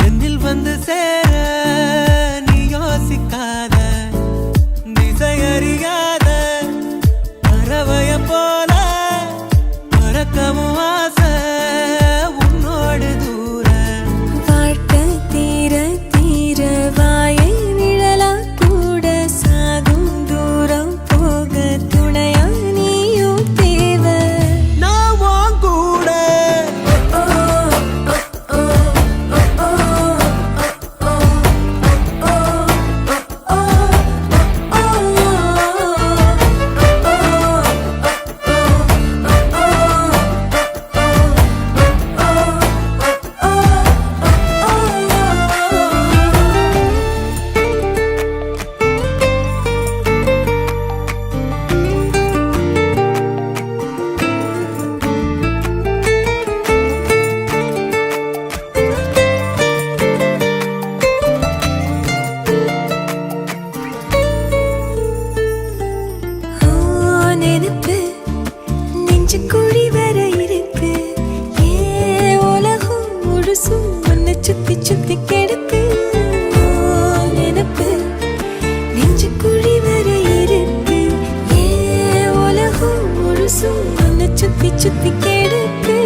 என்னில் வந்து சேர நீ யோசிக்காத திசையறியாத பறவைய போல பறக்கவும் ஆசை உன்னோடு தூர வாழ்க்கை தீர தீர வாயை நிழலா கூட சாகும் தூரம் போக துணையா நீயும் தேவை நான் உன் கூட நெருப்பு நெஞ்சு குழி வர இருக்கு ஏ உலகம் முழுசும் உன்னை சுத்தி சுத்தி கிடக்கு நெருப்பு நெஞ்சு குழி வர இருக்கு ஏ உலகம் முழுசும் உன்னை சுத்தி சுத்தி கிடக்கு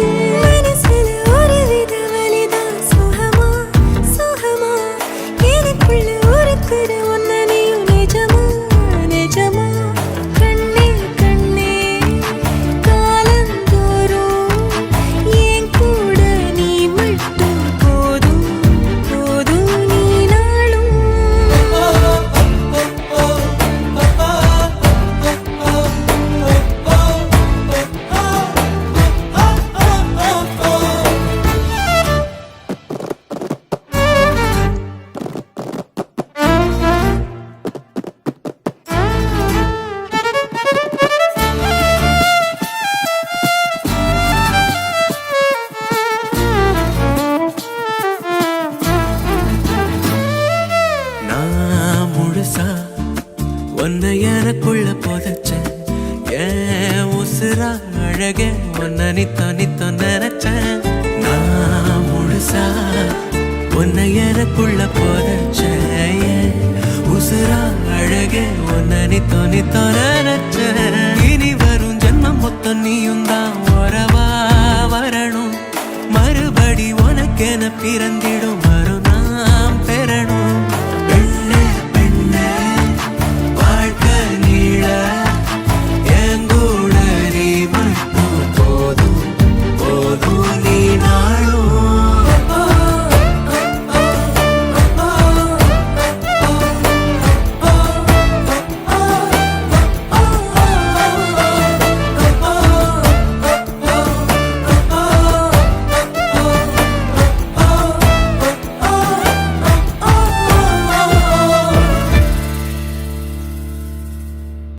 மனசுல ஒரு வித வலிதான் சுகமா சுகமா எனக்குள்ள ஒரு கூட ஒன்ன நீயும் நிஜமா நிஜமா உன்னை எனக்குள்ள புதைச்ச ஏன் உசுரா அழகே உன்னை நித்த நித்த நினைச்சேன் நான் முழுசா உன்னை எனக்குள்ள புதைச்ச ஏன் உசுரா அழகே உன்னை நித்த நித்த நினைச்சேன் இனி வரும் ஜென்மம் மொத்தம் நீயும் தான் உறவா வரணும் மறுபடி உனக்கென பிறந்திடும்